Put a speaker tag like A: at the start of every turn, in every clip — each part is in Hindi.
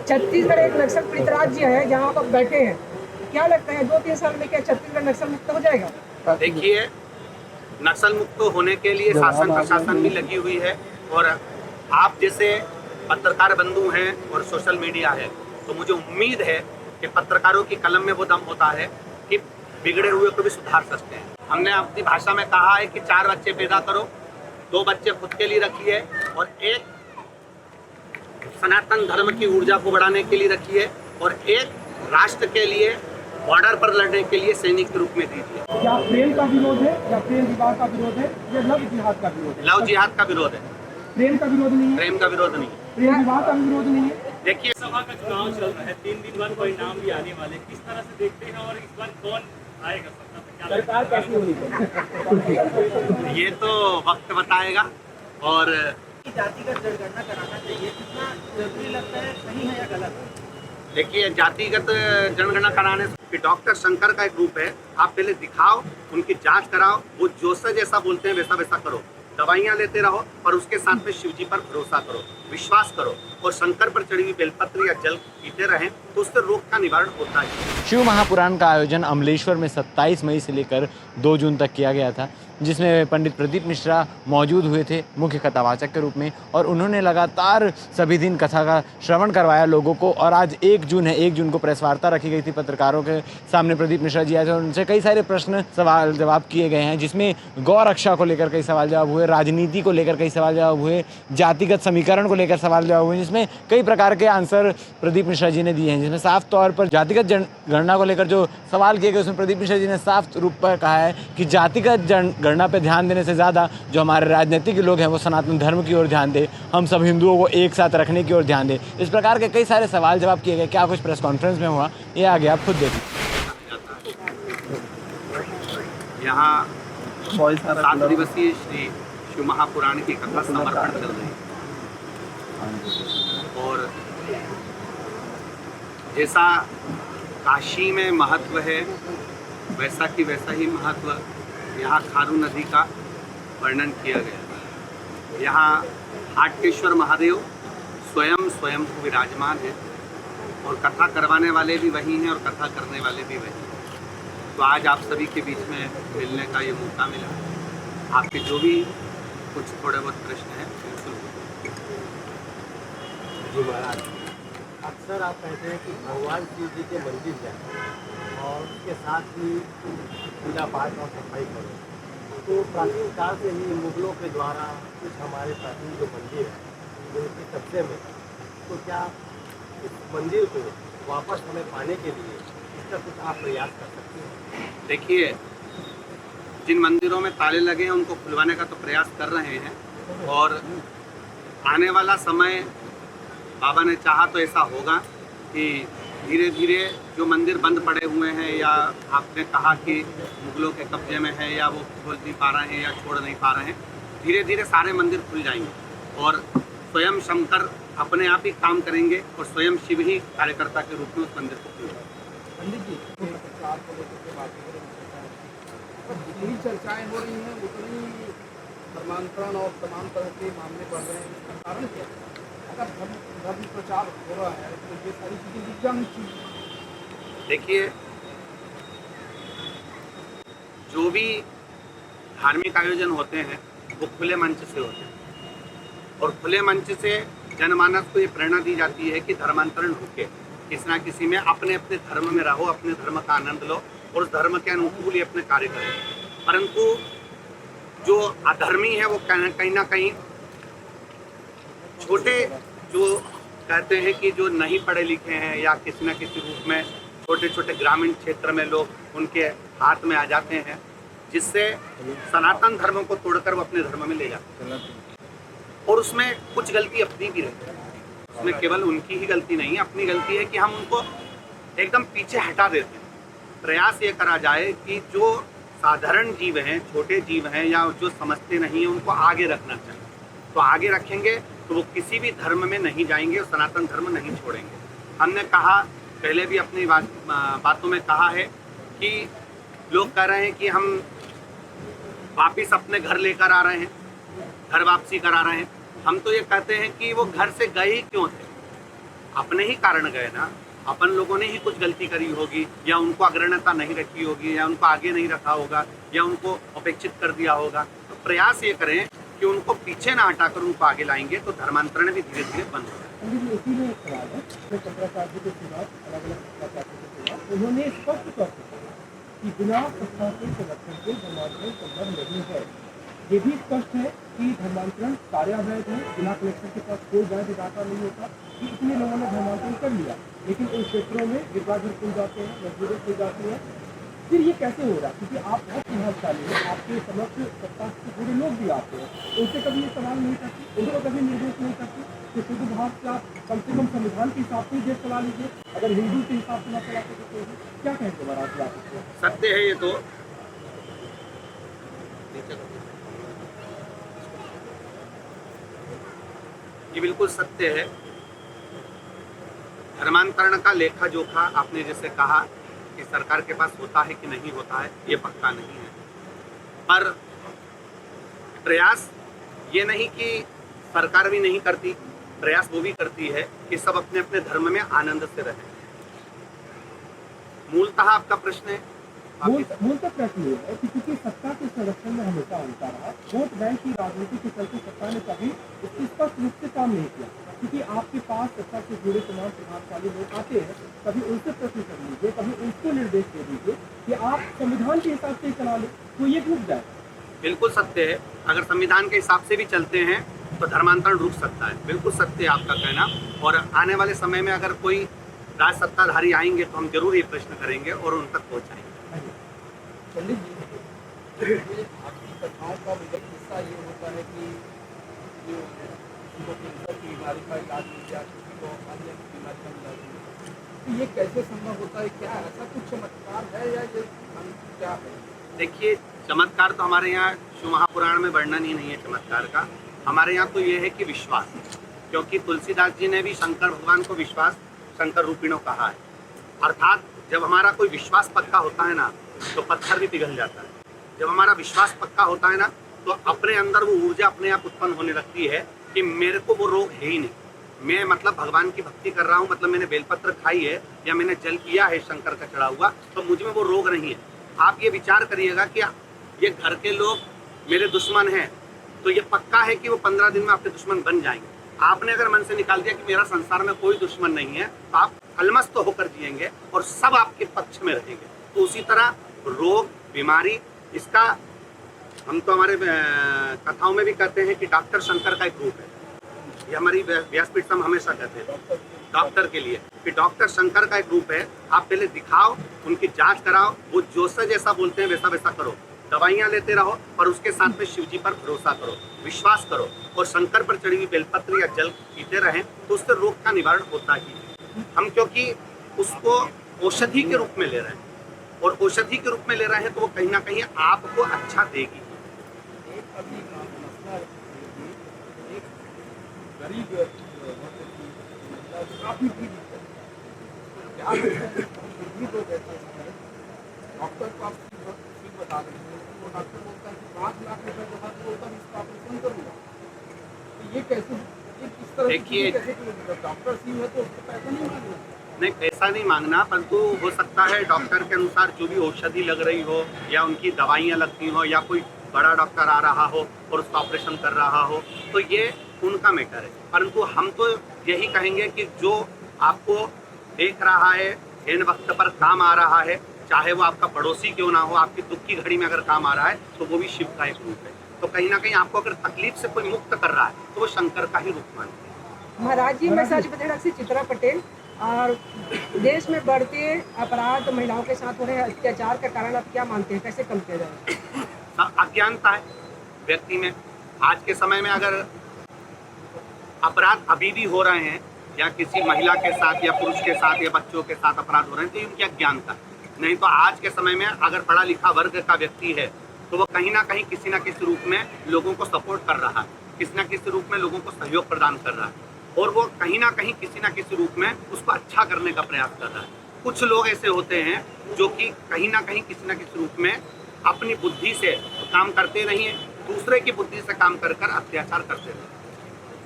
A: छत्तीसगढ़ एक नक्सल पीड़ित राज्य है जहाँ आप बैठे हैं, क्या लगता है 2-3 साल में क्या छत्तीसगढ़ नक्सल मुक्त हो जाएगा?
B: देखिए, नक्सल मुक्त होने के लिए शासन प्रशासन भी लगी हुई है, और आप जैसे पत्रकार बंधु हैं और सोशल मीडिया है, तो मुझे उम्मीद है कि पत्रकारों की कलम में वो दम होता है कि बिगड़े हुए को भी सुधार सकते हैं। हमने अपनी भाषा में कहा है कि 4 बच्चे पैदा करो, 2 बच्चे खुद के लिए रखिए और एक सनातन धर्म की ऊर्जा को बढ़ाने के लिए रखिए और एक राष्ट्र के लिए बॉर्डर पर लड़ने के लिए सैनिक के रूप में दीजिए।
A: क्या प्रेम का विरोध है या प्रेम विवाह का विरोध है या लव जिहाद का विरोध है?
B: लव जिहाद का विरोध है,
A: प्रेम का विरोध नहीं है,
B: प्रेम का विरोध नहीं है।
A: प्रेम विवाह का विरोध नहीं है।
B: देखिए,
C: सभा का चुनाव चल रहा है, 3 दिन बाद परिणाम भी आने वाले, किस तरह से देखते हैं और इस बार कौन आएगा सत्ता पे? क्या
A: सरकार कैसी होनी चाहिए?
B: ये तो वक्त बताएगा। और
A: जातिगत जनगणना कराना चाहिए, कितना जरूरी लगता है, सही है या गलत है?
B: देखिए, जातिगत जनगणना कराने से डॉक्टर शंकर का एक ग्रुप है, आप पहले दिखाओ, उनकी जांच कराओ, वो जोसा जैसा बोलते हैं वैसा वैसा करो, दवाइयाँ लेते रहो और उसके साथ में शिव जी पर भरोसा करो, विश्वास करो और शंकर पर चढ़ी हुई बेलपत्र या जल पीते रहें तो उससे रोग का निवारण होता है।
D: शिव महापुराण का आयोजन अमलेश्वर में 27 मई से लेकर 2 जून तक किया गया था, जिसमें पंडित प्रदीप मिश्रा मौजूद हुए थे मुख्य कथावाचक के रूप में, और उन्होंने लगातार सभी दिन कथा का श्रवण करवाया लोगों को। और आज 1 जून है, 1 जून को प्रेस वार्ता रखी गई थी, पत्रकारों के सामने प्रदीप मिश्रा जी आए थे, उनसे कई सारे प्रश्न सवाल जवाब किए गए हैं, जिसमें गौ रक्षा को लेकर कई सवाल जवाब हुए, राजनीति को लेकर कई सवाल जवाब हुए, जातिगत समीकरण को लेकर सवाल जवाब हुए, जिसमें कई प्रकार के आंसर प्रदीप मिश्रा जी ने दिए हैं। जिसमें साफ तौर पर जातिगत जनगणना को लेकर जो सवाल किए गए उसमें प्रदीप मिश्रा जी ने साफ रूप पर कहा है कि जातिगत जनगणना पे ध्यान देने से ज़्यादा जो हमारे राजनीतिक लोग हैं वो सनातन धर्म की ओर ध्यान दे, हम सब हिंदुओं को एक साथ रखने की ओर ध्यान दे। इस प्रकार के कई सारे सवाल जवाब किए गए। क्या कुछ प्रेस कॉन्फ्रेंस में हुआ ये आगे आप खुद देखिए।
B: यहाँ 7 दिवसीय श्री शिव महापुराण की कथा समर्पण चल रही है और जैसा काशी में महत्व है वैसा कि वैसा ही महत्व यहाँ खारू नदी का वर्णन किया गया। यहाँ हाटकेश्वर महादेव स्वयं को विराजमान है और कथा करवाने वाले भी वही हैं और कथा करने वाले भी वही हैं। तो आज आप सभी के बीच में मिलने का ये मौका मिला। आपके जो भी कुछ थोड़े बहुत प्रश्न हैं बिल्कुल।
E: जी महाराज, अक्सर आप कहते हैं कि भगवान शिव जी के मंदिर जाए और उसके साथ ही पूजा पाठ और सफाई करो। तो प्राचीन काल से ही मुगलों के द्वारा कुछ हमारे प्राचीन जो मंदिर है जो उनके कब्जे में, तो क्या इस मंदिर को वापस हमें पाने के लिए इसका कुछ आप प्रयास कर सकते हैं?
B: देखिए, जिन मंदिरों में ताले लगे हैं उनको खुलवाने का तो प्रयास कर रहे हैं और आने वाला समय बाबा ने चाहा तो ऐसा होगा कि धीरे धीरे जो मंदिर बंद पड़े हुए हैं या आपने कहा कि मुगलों के कब्जे में है या वो खोल नहीं पा रहे हैं या छोड़ नहीं पा रहे हैं, धीरे धीरे सारे मंदिर खुल जाएंगे और स्वयं शंकर अपने आप ही काम करेंगे और स्वयं शिव ही कार्यकर्ता के रूप में उस मंदिर को खुलेगा।
A: पंडित जी, जितनी चर्चाएं हो रही हैं उतनी धर्मांतरण और तमाम तरह के मामले बढ़ रहे हैं, इसका कारण क्या है? अगर धर्म प्रचार हो रहा है तो ये सारी चीज़ें दिख जानी चाहिए।
B: देखिए, जो भी धार्मिक आयोजन होते हैं वो खुले मंच से होते हैं और खुले मंच से जनमानस को ये प्रेरणा दी जाती है कि धर्मांतरण रुके, किसी ना किसी में अपने अपने धर्म में रहो, अपने धर्म का आनंद लो और उस धर्म के अनुकूल ही अपने कार्य करें। परंतु जो अधर्मी है वो कहीं ना कहीं छोटे जो कहते हैं कि जो नहीं पढ़े लिखे हैं या किसी न किसी रूप में छोटे छोटे ग्रामीण क्षेत्र में लोग उनके हाथ में आ जाते हैं, जिससे सनातन धर्म को तोड़कर वो अपने धर्म में ले जाते हैं और उसमें कुछ गलती अपनी भी रहती है। उसमें केवल उनकी ही गलती नहीं है, अपनी गलती है कि हम उनको एकदम पीछे हटा देते हैं। प्रयास ये करा जाए कि जो साधारण जीव हैं, छोटे जीव हैं या जो समझते नहीं हैं उनको आगे रखना चाहिए। तो आगे रखेंगे तो वो किसी भी धर्म में नहीं जाएंगे और सनातन धर्म नहीं छोड़ेंगे। हमने कहा, पहले भी अपनी बातों में कहा है कि लोग कह रहे हैं कि हम वापिस अपने घर लेकर आ रहे हैं, घर वापसी करा रहे हैं। हम तो ये कहते हैं कि वो घर से गए ही क्यों थे? अपने ही कारण गए ना, अपन लोगों ने ही कुछ गलती करी होगी, या उनको अग्रण्यता नहीं रखी होगी, या उनको आगे नहीं रखा होगा, या उनको अपेक्षित कर दिया होगा। तो प्रयास ये करें कि उनको पीछे ना हटाकर उनको आगे लाएंगे तो धर्मांतरण भी धीरे धीरे बंद हो जाएगा।
A: पंडित जी, इसी में एक सवाल है, जो शंकराचार्य के सिवा अलग अलग शंकराचार्य के सिवा उन्होंने स्पष्ट तौर पर कहा कि बिना सत्ता के संरक्षण के धर्मांतरण संभव नहीं है। ये भी स्पष्ट है कि धर्मांतरण कार्यावैध है, बिना कलेक्टर के पास कोई वैध डाटा नहीं होता कि इतने लोगों ने धर्मांतरण कर लिया, लेकिन उन क्षेत्रों में विभाजन खुल जाते हैं, मजबूरी खुल जाती है। फिर ये कैसे हो रहा है? क्योंकि आप बहुत प्रभावशाली हैं, आपके समक्ष सत्ता से जुड़े लोग भी आते हैं, उनसे कभी ये सवाल नहीं करते, उनको कभी निर्देश नहीं करते कि शुद्ध भाव से आप कम से कम संविधान के हिसाब से ही देश चला लीजिए, अगर हिंदू के हिसाब से ना चला सकते तो क्या कहेंगे महाराज आप इसको?
B: सत्य है ये तो। ये बिल्कुल सत्य है। धर्मांतरण का लेखा जोखा आपने जैसे कहा कि सरकार के पास होता है कि नहीं होता है, ये पक्का नहीं है, पर प्रयास ये नहीं कि सरकार भी नहीं करती, प्रयास वो भी करती है कि सब अपने अपने धर्म में आनंद से रहें। मूलतः आपका प्रश्न है,
A: मूलतः प्रश्न ये है कि क्योंकि सत्ता के संरक्षण में हमेशा होता रहा, वोट बैंक की राजनीति के चलते सत्ता ने कभी इसकी स्पष्ट रूप से काम नहीं किया, क्योंकि आपके पास सत्ता से जुड़े तमाम प्रभावशाली लोग आते हैं, कभी उनसे प्रश्न कर लीजिए, कभी उनको निर्देश दे दीजिए कि आप संविधान के हिसाब से चला लें, तो ये रुक जाए।
B: बिल्कुल सत्य है। अगर संविधान के हिसाब से भी चलते हैं तो धर्मांतरण रुक सकता है, बिल्कुल सत्य है आपका कहना। और आने वाले समय में अगर कोई राज सत्ताधारी आएंगे तो हम जरूर ये प्रश्न करेंगे और उन तक पहुँचाएंगे।
A: पंडित जी, ये आपकी कथाओं का विगत हिस्सा ये होता है कि जो किसी को कैंसर की बीमारी का इलाज मिल जाए, किसी को अन्य बीमारी का इलाज मिल जाए, तो ये कैसे संभव होता है? क्या ऐसा कुछ चमत्कार है या ये क्या है?
B: देखिए, चमत्कार तो हमारे यहाँ शिव महापुराण में वर्णन ही नहीं है चमत्कार का। हमारे यहाँ तो ये है कि विश्वास, क्योंकि तुलसीदास जी ने भी शंकर भगवान को विश्वास शंकर रूपिणों कहा है। अर्थात जब हमारा कोई विश्वास पक्का होता है ना तो पत्थर भी पिघल जाता है। जब हमारा विश्वास पक्का होता है ना तो अपने अंदर वो ऊर्जा अपने आप उत्पन्न होने लगती है कि मेरे को वो रोग है ही नहीं, मैं मतलब भगवान की भक्ति कर रहा हूँ, मतलब मैंने बेलपत्र खाई है या मैंने जल पिया है शंकर का चढ़ा हुआ, तो मुझ में वो रोग नहीं है। आप ये विचार करिएगा कि ये घर के लोग मेरे दुश्मन हैं, तो ये पक्का है कि वो 15 दिन में आपके दुश्मन बन जाएंगे। आपने अगर मन से निकाल दिया कि मेरा संसार में कोई दुश्मन नहीं है, तो आप अलमस्त तो होकर जिएंगे और सब आपके पक्ष में रहेंगे। तो उसी तरह रोग, बीमारी, इसका हम तो हमारे कथाओं में भी कहते हैं कि डॉक्टर शंकर का एक रूप है। ये हमारी व्यासपीठ से हम हमेशा कहते हैं डॉक्टर के लिए कि डॉक्टर शंकर का एक रूप है। आप पहले दिखाओ, उनकी जांच कराओ, वो जो से जैसा बोलते हैं वैसा वैसा करो, दवाइयाँ लेते रहो और उसके साथ में शिव जी पर भरोसा करो, विश्वास करो और शंकर पर चढ़ी हुई बेलपत्र या जल पीते रहें तो उससे रोग का निवारण होता ही है। हम क्योंकि उसको औषधि के रूप में ले रहे हैं और औषधि के रूप में ले रहे हैं तो वो कहीं ना कहीं आपको अच्छा देगी।
A: एक अभी मसला एक गरीब महिला काफी पीड़ित है, क्या तो कहते हैं डॉक्टर को आप फीस बता रहे हैं, तो डॉक्टर बोलता है कि 5 लाख रुपए जो है वो तब इसका ऑपरेशन करूँगा। तो ये कैसे, ये किस तरह
B: देखिए,
A: डॉक्टर सी है तो उसको पैसा नहीं मांगना?
B: नहीं, पैसा नहीं मांगना, परंतु हो सकता है डॉक्टर के अनुसार जो भी औषधि लग रही हो या उनकी दवाइयाँ लगती हो या कोई बड़ा डॉक्टर आ रहा हो और उसका ऑपरेशन कर रहा हो, तो ये उनका मैटर है। परंतु हम तो यही कहेंगे कि जो आपको देख रहा है, इन वक्त पर काम आ रहा है, चाहे वो आपका पड़ोसी क्यों ना हो, आपकी दुख की घड़ी में अगर काम आ रहा है तो वो भी शिव का एक रूप है। तो कहीं ना कहीं आपको अगर तकलीफ से कोई मुक्त कर रहा है तो वो शंकर का ही रूप मानते हैं।
F: महाराज जी, मैं सच बता से चित्रा पटेल, और देश में बढ़ते अपराध, महिलाओं के साथ हो रहे अत्याचार का कारण आप क्या मानते हैं, कैसे कम किया जाए?
B: अज्ञानता है व्यक्ति में। आज के समय में अगर अपराध अभी भी हो रहे हैं या किसी महिला के साथ या पुरुष के साथ या बच्चों के साथ अपराध हो रहे हैं तो उनकी अज्ञानता। नहीं तो आज के समय में अगर पढ़ा लिखा वर्ग का व्यक्ति है तो वो कहीं ना कहीं किसी ना किसी रूप में लोगों को सपोर्ट कर रहा है, किसी ना किसी रूप में लोगों को सहयोग प्रदान कर रहा है और वो कहीं ना कहीं किसी ना किसी रूप में उसको अच्छा करने का प्रयास कर रहा है। कुछ लोग ऐसे होते हैं जो कि कहीं ना कहीं किसी ना किसी रूप में अपनी बुद्धि से काम करते नहीं है, दूसरे की बुद्धि से काम कर कर अत्याचार करते हैं।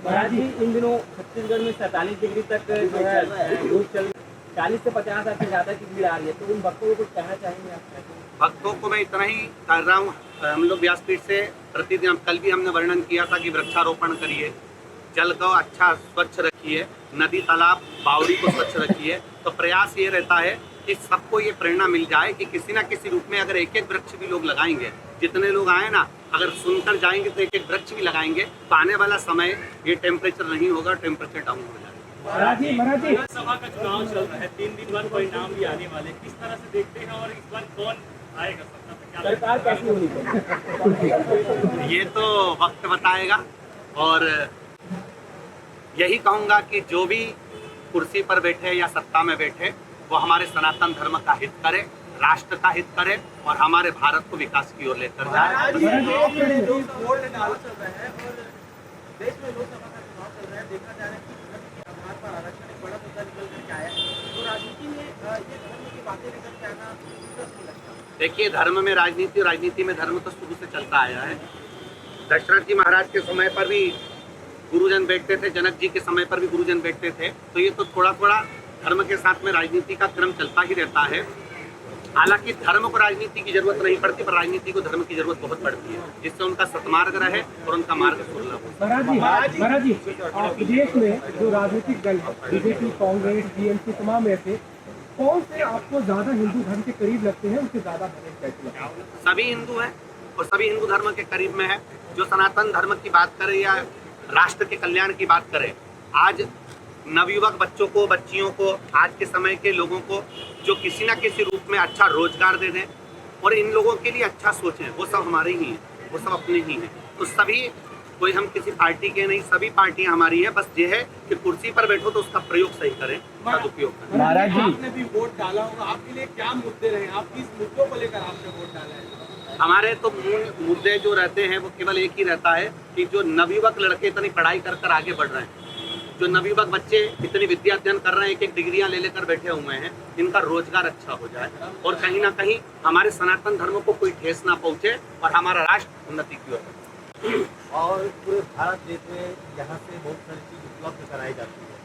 G: महाराज जी इन दिनों छत्तीसगढ़ में 47 डिग्री तक जो है धूप चल 40 से 50 से ज़्यादा की भीड़ आ रही है, तो उन भक्तों को कुछ कहना चाहेंगे आप?
B: भक्तों को मैं इतना ही कर रहा हूँ, हम लोग व्यासपीठ से प्रतिदिन, कल भी हमने वर्णन किया था कि वृक्षारोपण करिए, जल को अच्छा स्वच्छ रखिए, नदी तालाब बावड़ी को स्वच्छ रखिए। तो प्रयास ये रहता है कि सबको ये प्रेरणा मिल जाए कि किसी न किसी रूप में अगर एक एक वृक्ष भी लोग लगाएंगे, जितने लोग आए ना, अगर सुनकर जाएंगे तो एक एक वृक्ष भी लगाएंगे, तो आने वाला समय ये टेम्परेचर नहीं होगा, टेम्परेचर डाउन हो जाएगा।
F: महाराज जी
C: विधानसभा का चुनाव चल रहा है, 3 दिन बाद परिणाम भी आने वाले, किस तरह से देखते हैं और इस बार कौन आएगा सत्ता पे? क्या
G: सरकार कैसी होनी चाहिए?
B: ये तो वक्त बताएगा, और यही कहूँगा कि जो भी कुर्सी पर बैठे या सत्ता में बैठे वो हमारे सनातन धर्म का हित करे, राष्ट्र का हित करे और हमारे भारत को विकास की ओर लेकर देखिए, धर्म में राजनीति और राजनीति में धर्म तो शुरू से चलता आया है। दशरथ जी महाराज के समय पर भी गुरुजन बैठते थे, जनक जी के समय पर भी गुरुजन बैठते थे, तो ये तो थोड़ा थोड़ा धर्म के साथ में राजनीति का क्रम चलता ही रहता है। हालांकि धर्म को राजनीति की जरूरत नहीं पड़ती, पर राजनीति को धर्म की जरूरत बहुत पड़ती है, जिससे उनका सत्मार्ग रहे और उनका मार्ग सुलभ हो।
F: महाराज जी विदेश में जो राजनीतिक दल है, बीजेपी, कांग्रेस, टीएमसी, तमाम ऐसे, कौन से आपको ज्यादा हिंदू धर्म के करीब लगते हैं, उनसे ज्यादा कैसे लगता है?
B: सभी हिंदू हैं और सभी हिंदू धर्म के करीब में है। जो सनातन धर्म की बात करें या राष्ट्र के कल्याण की बात करें, आज नवयुवक बच्चों को, बच्चियों को, आज के समय के लोगों को जो किसी न किसी रूप में अच्छा रोजगार दे दें और इन लोगों के लिए अच्छा सोचें, वो सब हमारे ही हैं, वो सब अपने ही हैं। तो सभी, कोई हम किसी पार्टी के नहीं, सभी पार्टियां हमारी हैं। बस ये है कि कुर्सी पर बैठो तो उसका प्रयोग सही करें, सदुपयोग करें।
G: महाराज जी
E: आपने भी वोट डाला होगा, आपके लिए क्या मुद्दे रहे, आप किस मुद्दों को लेकर आपने वोट डाला है?
B: हमारे तो मूल मुद्दे जो रहते हैं वो केवल एक ही रहता है कि जो नवयुवक लड़के इतनी पढ़ाई कर कर आगे बढ़ रहे हैं, जो नवयुवक बच्चे इतनी विद्या अध्ययन कर रहे हैं, एक एक डिग्रियां ले लेकर बैठे हुए हैं, इनका रोजगार अच्छा हो जाए और कहीं ना कहीं हमारे सनातन धर्म को कोई ठेस ना पहुंचे और हमारा राष्ट्र उन्नति की ओर बढ़े।
E: और पूरे भारत देश में यहाँ से बहुत सारी चीज़ उपलब्ध कराई जाती है।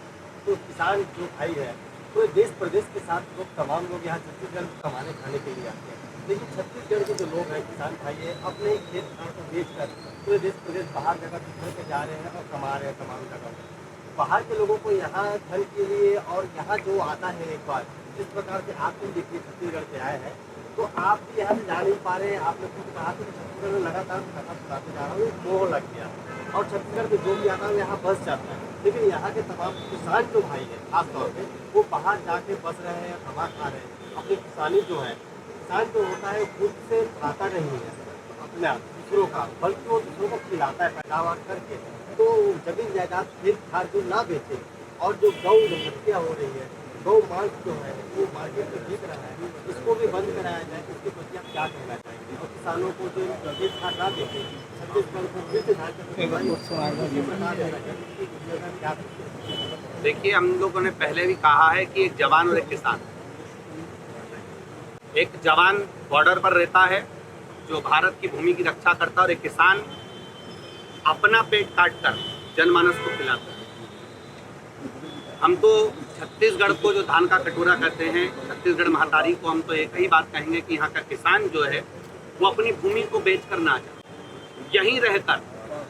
E: तो किसान जो भाई है, पूरे देश प्रदेश के साथ लोग, तमाम लोग यहाँ छत्तीसगढ़ में कमाने खाने के लिए आते हैं, लेकिन छत्तीसगढ़ के जो लोग हैं, किसान भाई है, अपने खेत खान को बेच कर पूरे देश प्रदेश बाहर जगह बिखर के जा रहे हैं और कमा रहे हैं तमाम जगह। बाहर के लोगों को यहाँ धन के लिए, और यहाँ जो आता है एक बार, जिस प्रकार से आप भी देखिए छत्तीसगढ़ से आए हैं, तो आप भी यहाँ से जा नहीं पा रहे हैं। आपने खुद कहा कि छत्तीसगढ़ में लगातार कथा सुनाते जा रहा हूँ, मोह लग गया और छत्तीसगढ़ में जो भी आता है यहाँ बस जाता है। लेकिन यहाँ के तमाम किसान जो भाई हैं खासतौर पर, वो बाहर जाके बस रहे हैं, कमा खा रहे हैं। अपनी किसानी जो है, किसान जो होता है खुद से खाता नहीं है अपना दूसरों का, बल्कि वो दूसरों को खिलाता है पैदावार करके। तो जमीन जायदाद खेत खार जो ना बेचे, और जो गौ हत्या हो रही है, गौ मांस जो है वो मार्केट में बिक रहा है, इसको भी बंद कराया जाए। इसके प्रति आप क्या कहना चाहेंगे? और किसानों को जो खेत खार ना बेचे, छत्तीसगढ़ को फिर से क्या?
B: देखिए, हम लोगों ने पहले भी कहा है कि एक जवान और एक किसान, एक जवान बॉर्डर पर रहता है जो भारत की भूमि की रक्षा करता है, और एक किसान अपना पेट काट कर जनमानस को खिलाता है। हम तो छत्तीसगढ़ को जो धान का कटोरा कहते हैं, छत्तीसगढ़ महातारी को, हम तो एक ही बात कहेंगे कि यहाँ का किसान जो है वो अपनी भूमि को बेचकर ना जाए, यहीं रहकर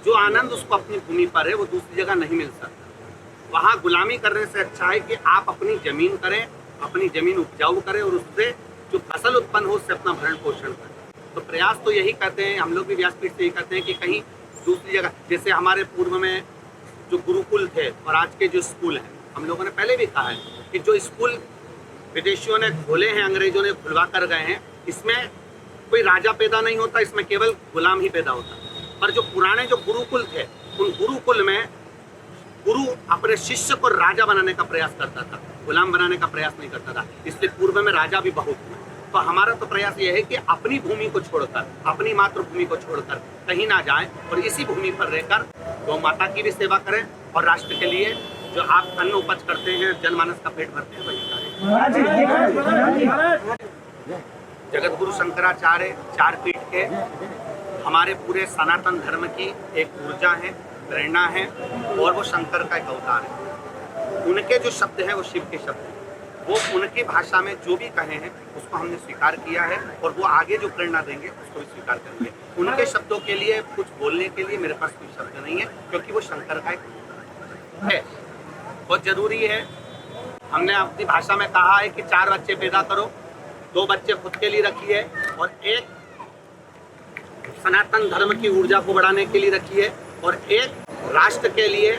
B: जो आनंद उसको अपनी भूमि पर है वो दूसरी जगह नहीं मिल सकता। वहाँ गुलामी करने से अच्छा है कि आप अपनी जमीन करें, अपनी जमीन उपजाऊ करें और उससे जो फसल उत्पन्न हो उससे अपना भरण पोषण करें। तो प्रयास तो यही करते हैं, हम लोग भी व्यासपीठ से यही करते हैं कि कहीं दूसरी जगह, जैसे हमारे पूर्व में जो गुरुकुल थे और आज के जो स्कूल हैं, हम लोगों ने पहले भी कहा है कि जो स्कूल विदेशियों ने खोले हैं, अंग्रेजों ने खुलवा कर गए हैं, इसमें कोई राजा पैदा नहीं होता, इसमें केवल गुलाम ही पैदा होता। पर जो पुराने जो गुरुकुल थे, उन गुरुकुल में गुरु अपने शिष्य को राजा बनाने का प्रयास करता था, गुलाम बनाने का प्रयास नहीं करता था। इसलिए पूर्व में राजा भी बहुत हुए। तो हमारा तो प्रयास ये है कि अपनी भूमि को छोड़कर, अपनी मातृभूमि को छोड़कर कहीं ना जाएं और इसी भूमि पर रहकर गौ माता की भी सेवा करें और राष्ट्र के लिए जो आप अन्न उपज करते हैं, जनमानस का पेट भरते हैं, वही करें। जगत गुरु शंकराचार्य चार पीठ के हमारे पूरे सनातन धर्म की एक ऊर्जा है, प्रेरणा है और वो शंकर का एक अवतार है। उनके जो शब्द हैं वो शिव के शब्द हैं। वो उनकी भाषा में जो भी कहे हैं उसको हमने स्वीकार किया है और वो आगे जो प्रेरणा देंगे उसको भी स्वीकार करेंगे। उनके शब्दों के लिए कुछ बोलने के लिए मेरे पास कोई शब्द नहीं है, क्योंकि वो शंकर का एक है। बहुत जरूरी है। हमने अपनी भाषा में कहा है कि 4 बच्चे पैदा करो, 2 बच्चे खुद के लिए रखिए और एक सनातन धर्म की ऊर्जा को बढ़ाने के लिए रखिए और एक राष्ट्र के लिए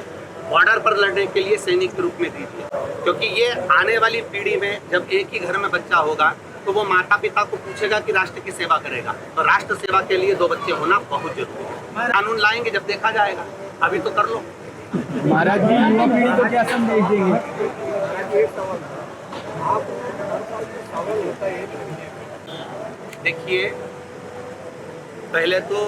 B: बॉर्डर पर लड़ने के लिए सैनिक के रूप में दीजिए। क्योंकि ये आने वाली पीढ़ी में जब एक ही घर में बच्चा होगा तो वो माता पिता को पूछेगा कि राष्ट्र की सेवा करेगा, तो राष्ट्र सेवा के लिए 2 बच्चे होना बहुत जरूरी है। कानून लाएंगे जब देखा जाएगा, अभी तो कर लो।
F: महाराज जी, युवा पीढ़ी को क्या संदेश देंगे?
B: देखिए, पहले तो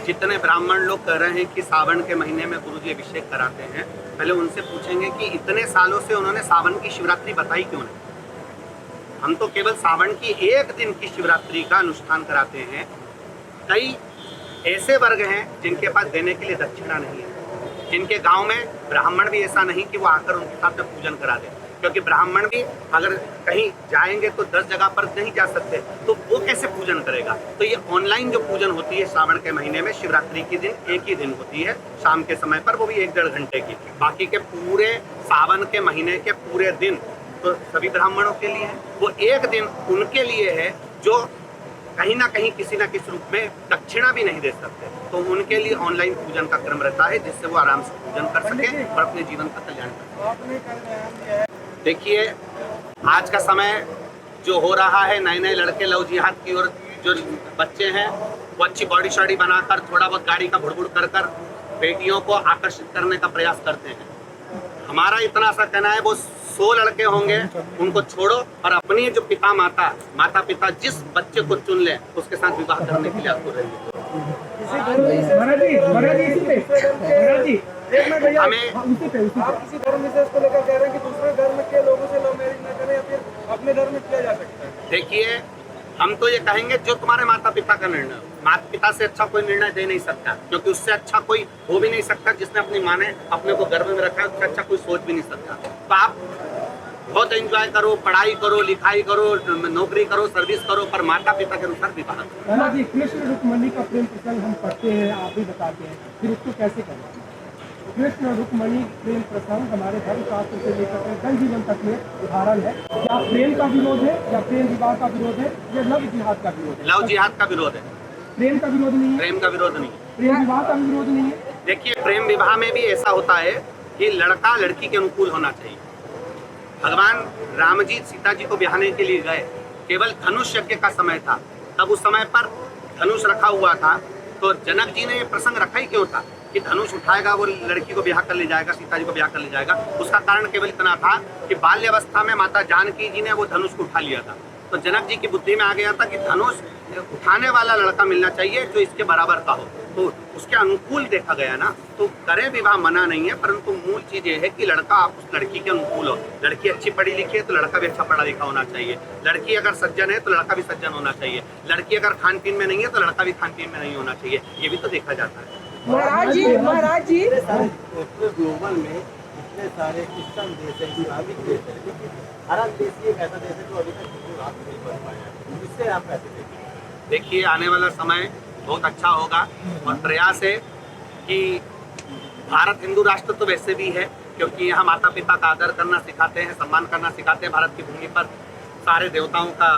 B: जितने ब्राह्मण लोग कह रहे हैं कि सावन के महीने में गुरुजी अभिषेक कराते हैं, पहले उनसे पूछेंगे कि इतने सालों से उन्होंने सावन की शिवरात्रि बताई क्यों नहीं। हम तो केवल सावन की एक दिन की शिवरात्रि का अनुष्ठान कराते हैं। कई ऐसे वर्ग हैं जिनके पास देने के लिए दक्षिणा नहीं है, जिनके गांव में ब्राह्मण भी ऐसा नहीं कि वो आकर उनके साथ में पूजन करा दे, क्योंकि ब्राह्मण भी अगर कहीं जाएंगे तो 10 जगह पर नहीं जा सकते, तो वो कैसे पूजन करेगा। तो ये ऑनलाइन जो पूजन होती है सावन के महीने में, शिवरात्रि के दिन एक ही दिन होती है शाम के समय पर, वो भी 1-1.5 घंटे की। बाकी के पूरे सावन के महीने के पूरे दिन तो सभी ब्राह्मणों के लिए है। वो एक दिन उनके लिए है जो कहीं ना कहीं किसी न किसी रूप में दक्षिणा भी नहीं दे सकते, तो उनके लिए ऑनलाइन पूजन का क्रम रहता है, जिससे वो आराम से पूजन कर सके और अपने जीवन का कल्याण कर सके। देखिए, आज का समय जो हो रहा है, नए लड़के लव जिहाद की ओर जो बच्चे हैं वो अच्छी बॉडी शॉडी बनाकर, थोड़ा बहुत गाड़ी का भुड़भुड़ कर बेटियों को आकर्षित करने का प्रयास करते हैं। हमारा इतना सा कहना है, वो 100 लड़के होंगे उनको छोड़ो और अपनी जो माता पिता जिस बच्चे को चुन ले उसके साथ विवाह करने के लिए आपको रहिए। हमें
A: किसी धर्म विशेष को लेकर कह रहे हैं कि दूसरे धर्म के लोगों से लव मैरिज न करें या फिर अपने धर्म में किया जा सकता है।
B: देखिए, हम तो ये कहेंगे जो तुम्हारे माता पिता का निर्णय हो। माता पिता से अच्छा कोई निर्णय दे नहीं सकता, क्योंकि उससे अच्छा कोई हो भी नहीं सकता। जिसने अपनी माँ ने अपने को गर्भ में रखा है उससे अच्छा कोई सोच भी नहीं सकता। तो आप बहुत एंजॉय करो, पढ़ाई करो, लिखाई करो, नौकरी करो, सर्विस करो, पर माता पिता के अनुसार विवाह करो।
F: जी, कृष्ण रुक्मणी का प्रेम प्रसंग हम पढ़ते हैं, आप भी बताते हैं, फिर उसको कैसे करना है? कृष्ण रुक्मणी प्रेम प्रसंग हमारे धर्म शास्त्र से लेकर जन जीवन तक में उदाहरण है। क्या प्रेम का विरोध है, या प्रेम विवाह का विरोध है, या लव जिहाद का विरोध है?
B: लव जिहाद का विरोध है,
F: प्रेम का विरोध नहीं है।
B: प्रेम का विरोध नहीं है।
F: प्रेम विवाह का विरोध नहीं है।
B: देखिए, प्रेम विवाह में भी ऐसा होता है कि लड़का लड़की के अनुकूल होना चाहिए। भगवान राम जी सीता जी को ब्याहने के लिए गए, केवल धनुष यज्ञ का समय था, तब उस समय पर धनुष रखा हुआ था। तो जनक जी ने ये प्रसंग रखा ही क्यों था कि धनुष उठाएगा वो लड़की को ब्याह कर ले जाएगा, सीता जी को ब्याह कर ले जाएगा। उसका कारण केवल इतना था कि बाल्यावस्था में माता जानकी जी ने वो धनुष को उठा लिया था। तो जनक जी की बुद्धि में आ गया था कि धनुष उठाने वाला लड़का मिलना चाहिए जो इसके बराबर का हो, तो उसके अनुकूल देखा गया ना। तो करे विवाह मना नहीं है, परंतु मूल चीज ये है कि लड़का आप उस लड़की के अनुकूल हो। लड़की अच्छी पढ़ी लिखी है तो लड़का भी अच्छा पढ़ा लिखा होना चाहिए। लड़की अगर सज्जन है तो लड़का भी सज्जन होना चाहिए। लड़की अगर खान पीन में नहीं है तो लड़का भी खान पीन में नहीं होना चाहिए। ये भी तो देखा जाता है।
A: महाराज जी
E: पूरे ग्लोबल में इतने सारे क्रिश्चियन देश है, इस्लामिक देश है, लेकिन भारत देश ही एक ऐसा देश है जो अभी तक हिंदू राष्ट्र नहीं बन पाया है। इससे आप कैसे देखते हैं?
B: देखिए, आने वाला समय बहुत अच्छा होगा और प्रयास है कि भारत हिंदू राष्ट्र तो वैसे भी है, क्योंकि यहाँ माता पिता का आदर करना सिखाते हैं, सम्मान करना सिखाते हैं। भारत की भूमि पर सारे देवताओं का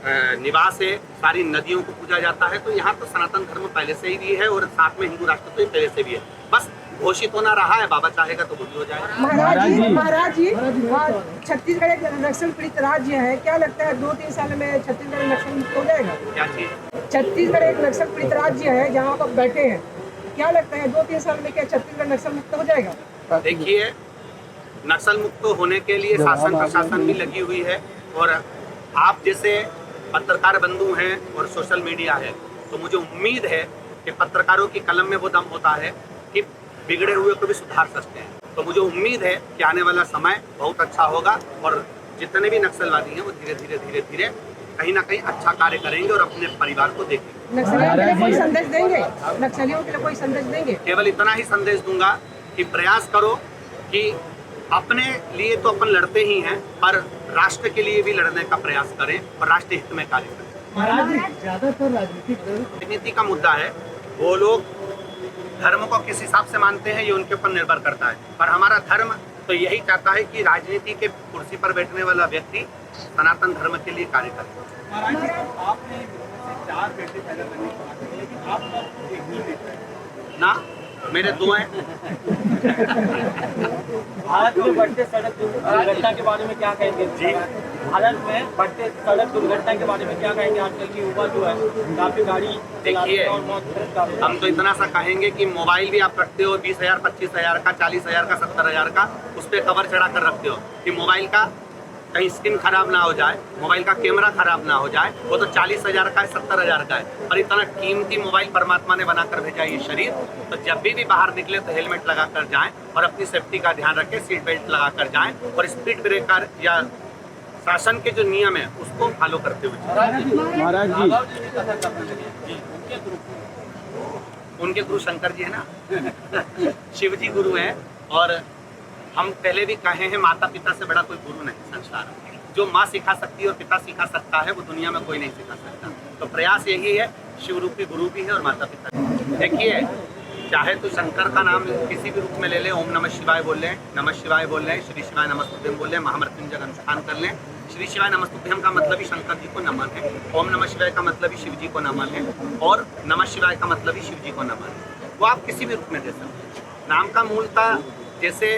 B: निवास है, सारी नदियों को पूजा जाता है। तो यहाँ तो सनातन धर्म पहले से ही भी है और साथ में हिंदू राष्ट्र तो पहले से भी है। बस घोषित होना रहा है, बाबा चाहेगा तो वो भी हो जाएगा।
H: महाराज जी छत्तीसगढ़ एक नक्सल पीड़ित राज्य है, क्या लगता है 2-3 साल में छत्तीसगढ़ नक्सल मुक्त हो जाएगा?
B: क्या चीज?
H: छत्तीसगढ़ एक नक्सल पीड़ित राज्य है जहाँ आप बैठे हैं, क्या लगता है 2-3 साल में क्या छत्तीसगढ़ नक्सल मुक्त हो जाएगा?
B: देखिए, नक्सल मुक्त होने के लिए शासन प्रशासन भी लगी हुई है और आप जैसे पत्रकार बंधु हैं और सोशल मीडिया है, तो मुझे उम्मीद है कि पत्रकारों की कलम में वो दम होता है कि बिगड़े हुए को भी सुधार सकते हैं। तो मुझे उम्मीद है कि आने वाला समय बहुत अच्छा होगा और जितने भी नक्सलवादी हैं वो धीरे धीरे कहीं ना कहीं अच्छा कार्य करेंगे और अपने परिवार को देखेंगे।
H: नक्सलियों के लिए कोई संदेश देंगे? नक्सलियों के लिए कोई संदेश देंगे?
B: केवल इतना ही संदेश दूंगा कि प्रयास करो कि अपने लिए तो अपन लड़ते ही हैं, पर राष्ट्र के लिए भी लड़ने का प्रयास करें और राष्ट्र हित में कार्य करें।
F: ज्यादातर राजनीतिक दल
B: राजनीति का मुद्दा है, वो लोग धर्म को किस हिसाब से मानते हैं ये उनके ऊपर निर्भर करता है, पर हमारा धर्म तो यही चाहता है कि राजनीति के कुर्सी पर बैठने वाला व्यक्ति सनातन धर्म के लिए कार्य करे।
A: महाराज जी, आपने से 4 बेटे पैदा करने की बात की, लेकिन आपका एक ही बेटा है
B: ना, मेरे 2 हैं।
G: भारत में बढ़ते सड़क दुर्घटना के बारे में क्या कहेंगे जी? भारत में बढ़ते सड़क दुर्घटना के बारे में क्या कहेंगे? आजकल की युवा जो है काफी गाड़ी
B: देखिए,
G: और मौत का
B: हम तो इतना सा कहेंगे कि मोबाइल भी आप रखते हो 20,000, 25,000 का, 40,000 का, 70,000 का, उस पर कवर चढ़ा कर रखते हो कि मोबाइल का कहीं स्क्रीन खराब ना हो जाए, मोबाइल का कैमरा खराब ना हो जाए। वो तो 40,000 का है, 70,000 का है, और इतना कीमती मोबाइल परमात्मा ने बनाकर भेजा ये शरीर। तो जब भी बाहर निकले तो हेलमेट लगा कर जाएं और अपनी सेफ्टी का ध्यान रखें, सीट बेल्ट लगा कर जाएं और स्पीड ब्रेकर या शासन के जो नियम है उसको फॉलो करते हुए।
A: महाराज
B: उनके गुरु शंकर जी है ना, शिव जी गुरु हैं, और हम पहले भी कहे हैं माता पिता से बड़ा कोई गुरु नहीं संसार में। जो माँ सिखा सकती है और पिता सिखा सकता है वो दुनिया में कोई नहीं सिखा सकता। तो प्रयास यही है, शिव रूपी गुरु भी है और माता पिता भी। देखिए, चाहे तो शंकर का नाम किसी भी रूप में ले लें, ओम नमः शिवाय बोल लें, नमः शिवाय बोल लें, श्री शिवाय नमस्तुभ्यम बोल लें, महामृत्युंजय का अनुष्ठान कर लें। श्री शिवाय नमस्तुभ्यम का मतलब ही शंकर जी को नमन है, ओम नमः शिवाय का मतलब ही शिव जी को नमन है, और नमः शिवाय का मतलब ही शिव जी को नमन है। वो आप किसी भी रूप में दे सकते हैं। नाम का मूलता, जैसे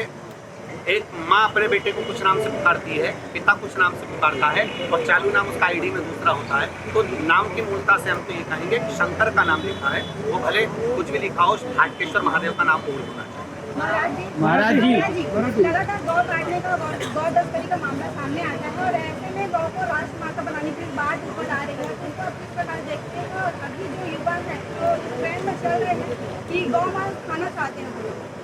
B: एक माँ अपने बेटे को कुछ नाम से पुकारती है, पिता कुछ नाम से पुकारता है, और चालू नाम उसका आईडी में दूसरा होता है। तो नाम की मूलता से हम तो ये कहेंगे कि शंकर का नाम लिखा है, वो भले कुछ भी लिखा हो, हाटकेश्वर महादेव का नाम पूर्ण होना चाहिए।
I: महाराज जी लगातार गौ काटने का, गौ तस्करी का मामला सामने आता है, और ऐसे में गौ को राष्ट्रमाता बनाने की बात बता रही है, उनको आप किस प्रकार देखते हैं? और अभी जो युवा है तो इस ट्रेंड में चल रहे हैं कि गौ मांस खाना चाहते हैं,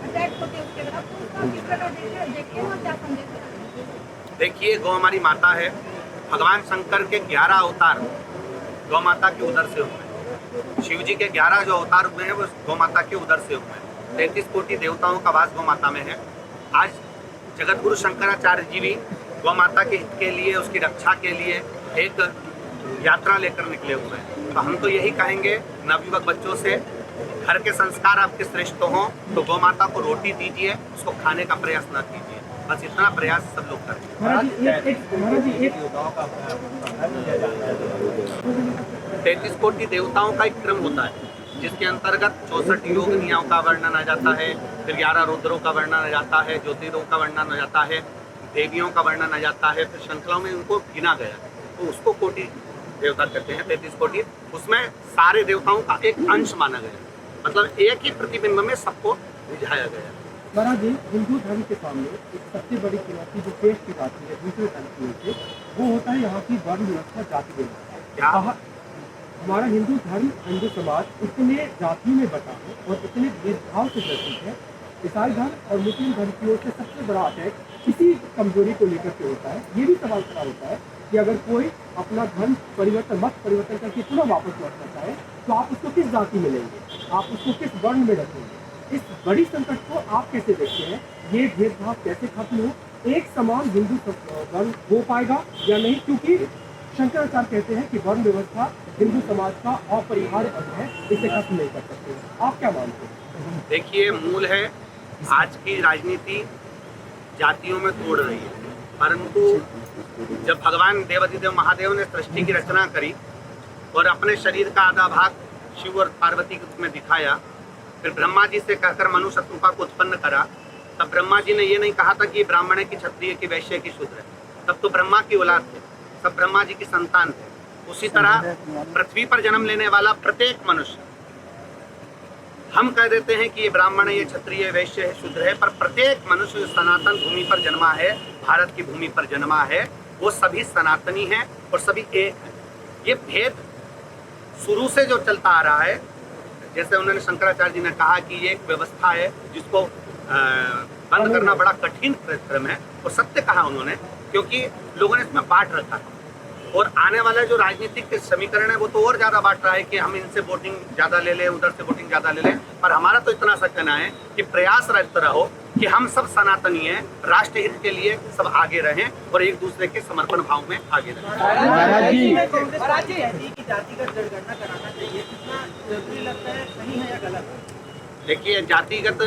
I: अटैक होते हैं उसके बाद, तो उसको किस प्रकार देखते हैं और क्या संदेश देते हैं?
B: देखिए, गौ हमारी माता है। भगवान शंकर के 11 अवतार गौ माता के उदर से हुए। शिव जी के 11 जो अवतार हुए हैं वो गौ माता के उदर से हुए हैं। 33 कोटि देवताओं का वास गौ माता में है। आज जगत गुरु शंकराचार्य जी भी गौ माता के हित के लिए, उसकी रक्षा के लिए एक यात्रा लेकर निकले हुए हैं। तो हम तो यही कहेंगे नवयुवक बच्चों से, घर के संस्कार आपके श्रेष्ठ हों तो गौ माता को रोटी दीजिए, उसको खाने का प्रयास न कीजिए। बस इतना प्रयास सब लोग करें। 33 कोटि देवताओं का एक क्रम होता है जिसके अंतर्गत 64 योग नियमों का वर्णन आ जाता है, फिर 11 रुद्रों का वर्णन आ जाता है, ज्योतिर्यों का वर्णन आ जाता है, देवियों का वर्णन आ जाता है, फिर श्रृंखलाओं में उनको गिना गया, तो उसको कोटि देवता कहते हैं। 33 कोटि, उसमें सारे देवताओं का एक अंश माना गया, मतलब एक ही प्रतिबिंब में सबको रिझाया गया।
F: महाराज जी, हिंदू धर्म के सामने एक सबसे बड़ी चुनौती जो पेश की जाती है दूसरे धर्म की ओर से, वो होता है यहाँ की वर्ण व्यवस्था, जाति व्यवस्था।
B: क्या
F: हमारा हिंदू धर्म, हिंदू समाज इतने जाति में बटा है और इतने भेदभाव से ग्रसित है। ईसाई धर्म और मुस्लिम धर्म की ओर से सबसे बड़ा अटैक किसी कमजोरी को लेकर के होता है। ये भी सवाल खड़ा होता है कि अगर कोई अपना धर्म परिवर्तन, मत परिवर्तन करके पुनः वापस लौटना चाहे तो आप उसको किस जाति में लेंगे, आप उसको किस वर्ण में रखेंगे? इस बड़ी संकट को आप कैसे देखते हैं? ये भेदभाव कैसे खत्म हो, एक समान हिंदू वर्ण हो पाएगा या नहीं? क्योंकि शंकराचार्य कहते हैं कि वर्ण व्यवस्था हिंदू समाज का अपरिहार्य अंग है, इसे खत्म नहीं कर सकते। आप क्या मानते हैं?
B: देखिए, मूल है आज की राजनीति जातियों में तोड़ रही है, परंतु जब भगवान देवाधिदेव महादेव ने सृष्टि की रचना करी और अपने शरीर का आधा भाग शिव और पार्वती के रूप में दिखाया, फिर ब्रह्मा जी से कहकर मनु शत्रुपा को उत्पन्न करा, तब ब्रह्मा जी ने ये नहीं कहा था कि ब्राह्मण है, कि क्षत्रिय, की वैश्य, की शूद्र है। तब तो ब्रह्मा की औलाद थे, सब ब्रह्मा जी की संतान थे। उसी तरह पृथ्वी पर जन्म लेने वाला प्रत्येक मनुष्य, हम कह देते हैं कि ये ब्राह्मण है, ये क्षत्रिय है, वैश्य है, शूद्र है, पर प्रत्येक मनुष्य सनातन भूमि पर जन्मा है, भारत की भूमि पर जन्मा है, वो सभी सनातनी हैं और सभी एक हैं। ये भेद शुरू से जो चलता आ रहा है, जैसे उन्होंने शंकराचार्य जी ने कहा कि ये एक व्यवस्था है जिसको बंद करना बड़ा कठिन परिश्रम है, और सत्य कहा उन्होंने, क्योंकि लोगों ने इसमें बांट रखा था। और आने वाला जो राजनीतिक समीकरण है वो तो और ज़्यादा बांट रहा है कि हम इनसे वोटिंग ज़्यादा ले लें, उधर से वोटिंग ज़्यादा ले लें। पर हमारा तो इतना सा कहना है कि प्रयास रहो कि हम सब सनातनी हैं, राष्ट्र हित के लिए सब आगे रहें और एक दूसरे के समर्पण भाव में आगे रहें।
G: महाराज जी की जातिगत जनगणना कराना चाहिए, कितना जरूरी लगता है, सही है या गलत?
B: देखिए, जातिगत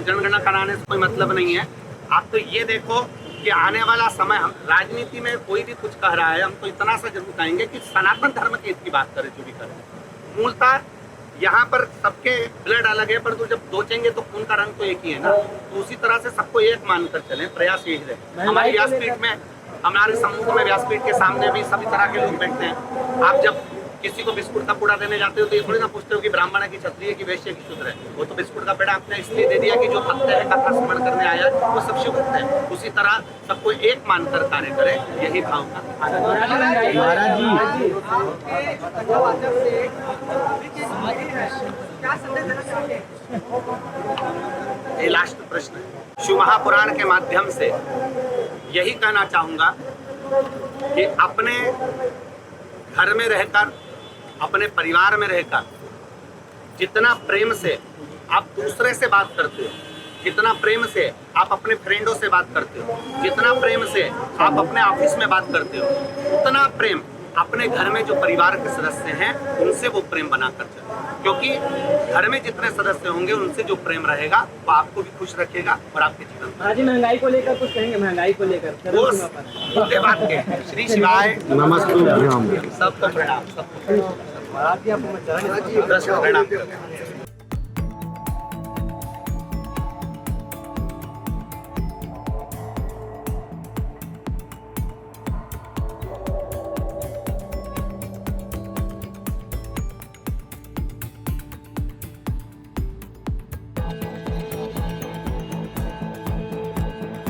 B: जनगणना कराने से कोई मतलब नहीं है। आप तो ये देखो कि आने वाला समय, हम राजनीति में कोई भी कुछ कह रहा है, हम तो इतना सा जरूर कहेंगे कि सनातन धर्म के हित की बात करें, जो भी करें। मूलतः यहाँ पर सबके ब्लड अलग है, पर तो जब दोचेंगे तो खून का रंग तो एक ही है ना, तो उसी तरह से सबको एक मानकर चलें, प्रयास यही रहे। हमारे व्यासपीठ में, हमारे समूह में व्यासपीठ के सामने भी सभी तरह के लोग बैठते हैं। आप जब किसी को बिस्कुट का पूड़ा देने जाते हो तो ये थोड़ी ना पूछते हो कि ब्राह्मण है कि क्षत्रिय की वैश्य की शूद्र है। वो तो बिस्कुट का पेड़ा आपने इसलिए दे दिया कि जो भक्त है, कथा स्मरण करने आया, वो सब शिव भक्त है। उसी तरह सबको एक मानकर कार्य करें, यही भावना।
G: महाराज जी
B: ये लास्ट प्रश्न है। शिव महापुराण के माध्यम से यही कहना चाहूंगा कि अपने घर में रहकर, अपने परिवार में रहकर जितना प्रेम से आप दूसरे से बात करते हो, जितना प्रेम से आप अपने फ्रेंडों से बात करते हो, जितना प्रेम से आप अपने ऑफिस में बात करते हो, उतना प्रेम अपने घर में जो परिवार के सदस्य हैं उनसे वो प्रेम बनाकर चलो। क्योंकि घर में जितने सदस्य होंगे उनसे जो प्रेम रहेगा वो आपको भी खुश रखेगा और आपके जीवन में।
G: महाराज जी, महंगाई को लेकर कुछ कहेंगे? महंगाई को लेकर
B: वो मुद्दे बात के श्री शिवाय
E: नमस्ते।
B: सबको प्रणाम, सबको
E: महाराज जी, आपको मैं चरण
B: प्रणाम।